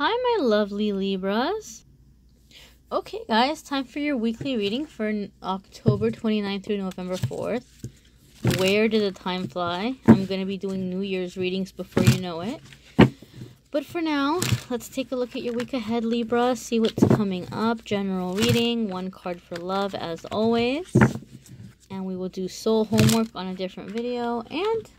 Hi, my lovely Libras. Okay, guys, time for your weekly reading for October 29th through November 4th. Where did the time fly? I'm going to be doing New Year's readings before you know it. But for now, let's take a look at your week ahead, Libra. See what's coming up. General reading, one card for love as always. And we will do soul homework on a different video and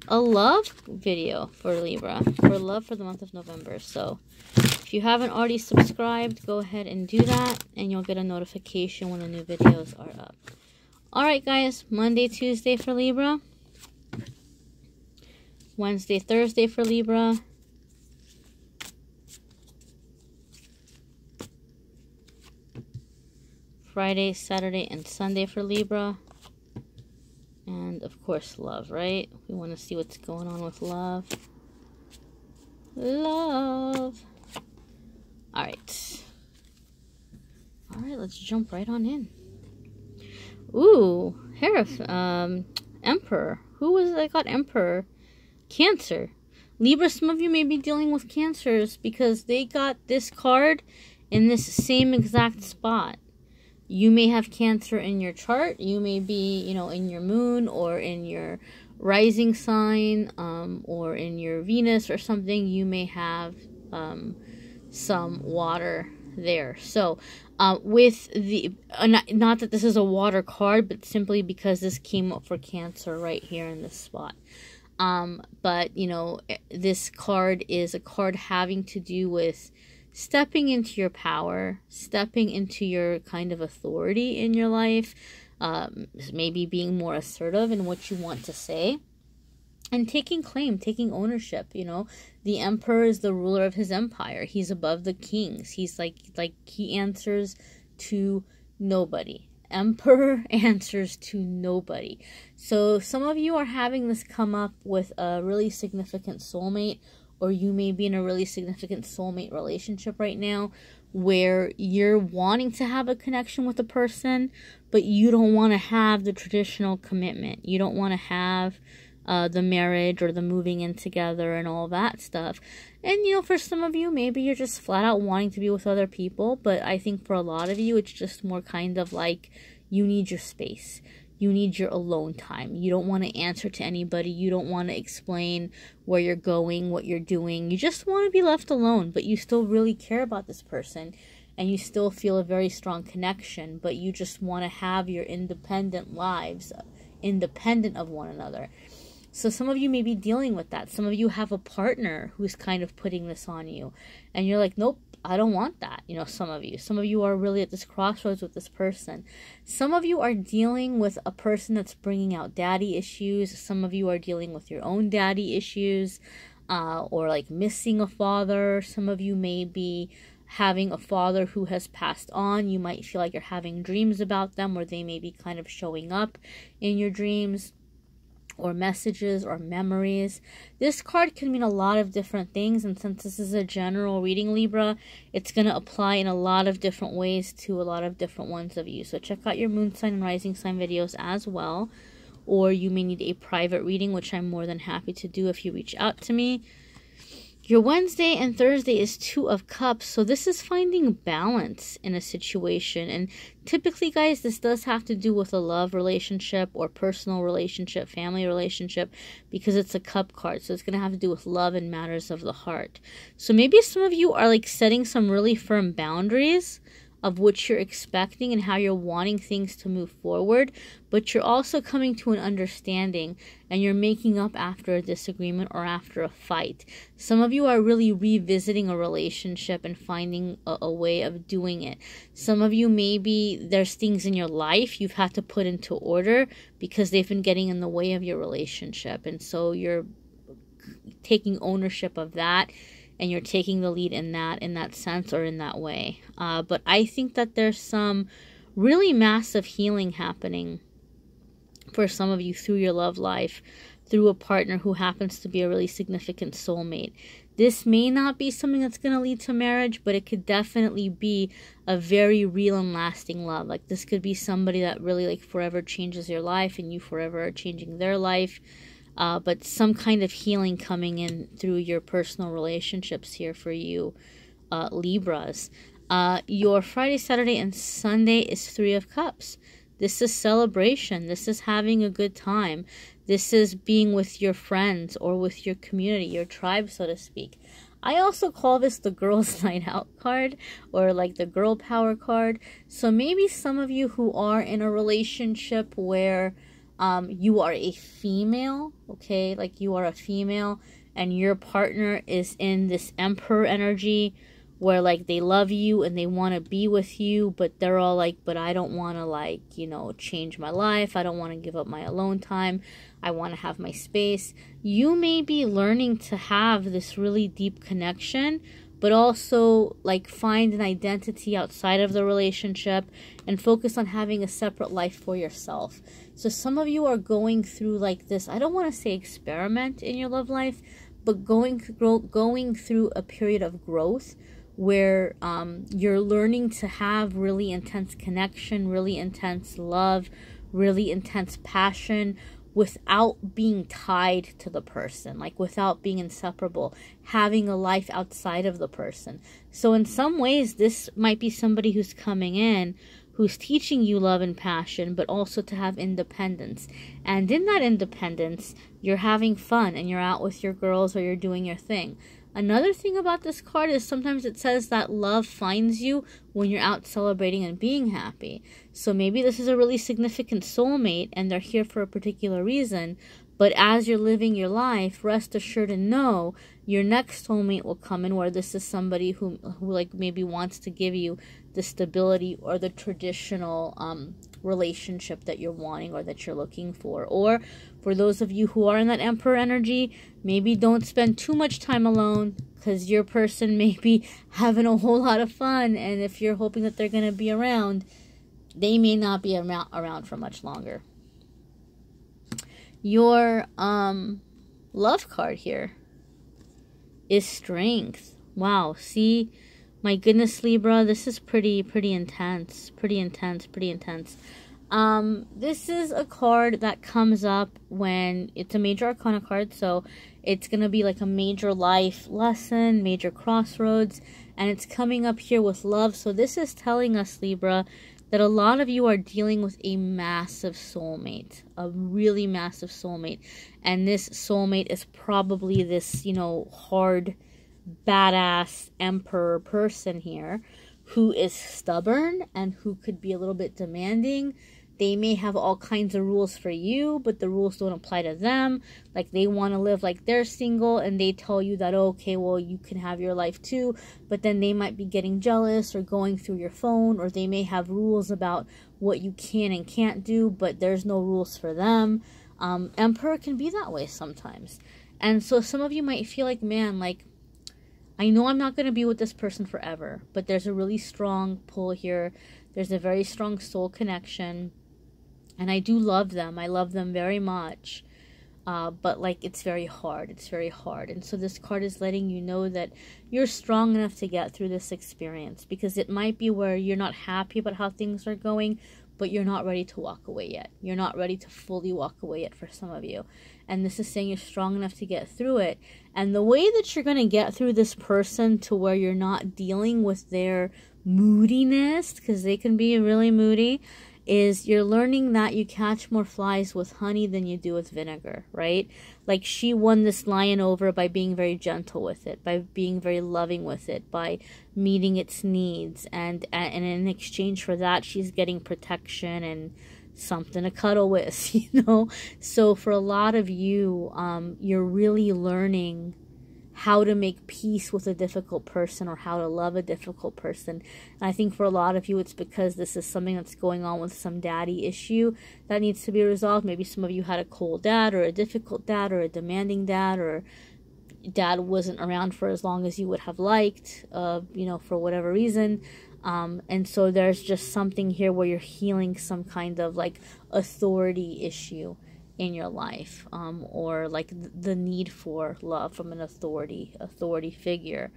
a love video for Libra, for love for the month of November. So if you haven't already subscribed, go ahead and do that, and you'll get a notification when the new videos are up. Alright guys, Monday, Tuesday for Libra, Wednesday, Thursday for Libra, Friday, Saturday, and Sunday for Libra. And of course, love, right? We want to see what's going on with love. Love. Alright. Alright, let's jump right on in. Ooh, Emperor. Who was it that got Emperor? Cancer. Libra, some of you may be dealing with cancers because they got this card in this same exact spot. You may have Cancer in your chart. You may be, in your moon or in your rising sign or in your Venus or something. You may have some water there. So with the, not that this is a water card, but simply because this came up for Cancer right here in this spot. But, this card is a card having to do with stepping into your power, stepping into your kind of authority in your life, maybe being more assertive in what you want to say, and taking claim, taking ownership. The emperor is the ruler of his empire. He's above the kings. He's like he answers to nobody. Emperor answers to nobody. So some of you are having this come up with a really significant soulmate, or you may be in a really significant soulmate relationship right now where you're wanting to have a connection with a person, but you don't want to have the traditional commitment. You don't want to have the marriage or the moving in together and all that stuff. And, for some of you, maybe you're just flat out wanting to be with other people. But I think for a lot of you, it's just more kind of like you need your space. You need your alone time. You don't want to answer to anybody. You don't want to explain where you're going, what you're doing. You just want to be left alone, but you still really care about this person and you still feel a very strong connection, but you just want to have your independent lives, independent of one another. So some of you may be dealing with that. Some of you have a partner who's kind of putting this on you and you're like, nope, I don't want that. Some of you are really at this crossroads with this person. Some of you are dealing with a person that's bringing out daddy issues. Some of you are dealing with your own daddy issues, or like missing a father. Some of you may be having a father who has passed on. You might feel like you're having dreams about them, or they may be kind of showing up in your dreams, or messages or memories. This card can mean a lot of different things, and since this is a general reading, Libra, it's going to apply in a lot of different ways to a lot of different ones of you. So check out your moon sign and rising sign videos as well, or you may need a private reading, which I'm more than happy to do if you reach out to me. Your Wednesday and Thursday is Two of Cups, so this is finding balance in a situation. And typically, guys, this does have to do with a love relationship or personal relationship, family relationship, because it's a cup card. So it's going to have to do with love and matters of the heart. So maybe some of you are like setting some really firm boundaries of what you're expecting and how you're wanting things to move forward, but you're also coming to an understanding and you're making up after a disagreement or after a fight. Some of you are really revisiting a relationship and finding a way of doing it. Some of you, maybe there's things in your life you've had to put into order because they've been getting in the way of your relationship, and so you're taking ownership of that. And you're taking the lead in that sense or in that way. But I think that there's some really massive healing happening for some of you through your love life, through a partner who happens to be a really significant soulmate. This may not be something that's going to lead to marriage, but it could definitely be a very real and lasting love. Like this could be somebody that really like forever changes your life and you forever are changing their life. But some kind of healing coming in through your personal relationships here for you Libras. Your Friday, Saturday, and Sunday is Three of Cups. This is celebration. This is having a good time. This is being with your friends or with your community, your tribe, so to speak. I also call this the girls' night out card, or like the girl power card. So maybe some of you who are in a relationship where you are a female, okay, like you are a female and your partner is in this Emperor energy where like they love you and they want to be with you, but they're all like, but I don't want to, like, you know, change my life. I don't want to give up my alone time. I want to have my space. You may be learning to have this really deep connection, but also like find an identity outside of the relationship and focus on having a separate life for yourself. So some of you are going through like this, I don't want to say experiment in your love life, but going through a period of growth where you're learning to have really intense connection, really intense love, really intense passion without being tied to the person, like without being inseparable, having a life outside of the person. So in some ways, this might be somebody who's coming in, who's teaching you love and passion, but also to have independence. And in that independence, you're having fun and you're out with your girls or you're doing your thing. Another thing about this card is sometimes it says that love finds you when you're out celebrating and being happy. So maybe this is a really significant soulmate and they're here for a particular reason. But as you're living your life, rest assured and know your next soulmate will come in where this is somebody who like maybe wants to give you the stability or the traditional relationship that you're wanting or that you're looking for. Or for those of you who are in that Emperor energy, maybe don't spend too much time alone because your person may be having a whole lot of fun, and if you're hoping that they're going to be around, they may not be around for much longer. Your love card here is Strength. Wow, see, my goodness, Libra, this is pretty intense, pretty intense. This is a card that comes up when it's a major arcana card, so it's going to be like a major life lesson, major crossroads, and it's coming up here with love. So this is telling us, Libra, that a lot of you are dealing with a massive soulmate, a really massive soulmate, and this soulmate is probably this, you know, hard, badass emperor person here who is stubborn and who could be a little bit demanding. They may have all kinds of rules for you, but the rules don't apply to them. Like, they want to live like they're single, and they tell you that, okay, well, you can have your life too, but then they might be getting jealous or going through your phone, or they may have rules about what you can and can't do, but there's no rules for them. Emperor can be that way sometimes. And so some of you might feel like, man, like, I know I'm not going to be with this person forever, but there's a really strong pull here. There's a very strong soul connection. And I do love them. I love them very much. But, like, it's very hard. It's very hard. And so this card is letting you know that you're strong enough to get through this experience. Because it might be where you're not happy about how things are going, but you're not ready to walk away yet. You're not ready to fully walk away yet for some of you. And this is saying you're strong enough to get through it. And the way that you're going to get through this person to where you're not dealing with their moodiness, because they can be really moody, is you're learning that you catch more flies with honey than you do with vinegar, right? Like, she won this lion over by being very gentle with it, by being very loving with it, by meeting its needs. And in exchange for that, she's getting protection and something to cuddle with, you know? So for a lot of you, you're really learning how to make peace with a difficult person or how to love a difficult person. And I think for a lot of you, it's because this is something that's going on with some daddy issue that needs to be resolved. Maybe some of you had a cold dad or a difficult dad or a demanding dad, or dad wasn't around for as long as you would have liked, you know, for whatever reason. And so there's just something here where you're healing some kind of like authority issue in your life, or like the need for love from an authority figure.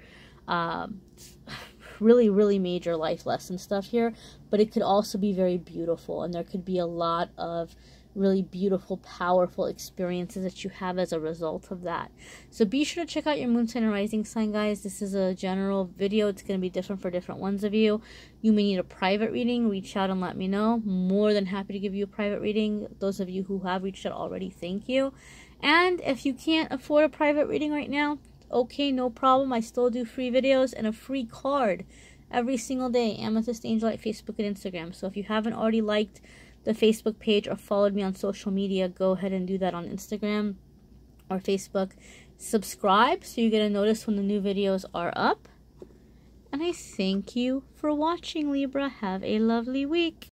Really major life lesson stuff here, but it could also be very beautiful, and there could be a lot of really beautiful, powerful experiences that you have as a result of that. So be sure to check out your moon sign and rising sign, guys. This is a general video. It's going to be different for different ones of you. You may need a private reading. Reach out and let me know. More than happy to give you a private reading. Those of you who have reached out already, thank you. And if you can't afford a private reading right now, okay, no problem. I still do free videos and a free card every single day. AmethystAngelLight, Facebook and Instagram. So if you haven't already liked the Facebook page or followed me on social media, go ahead and do that on Instagram or Facebook. Subscribe so you get a notice when the new videos are up. And I thank you for watching, Libra. Have a lovely week.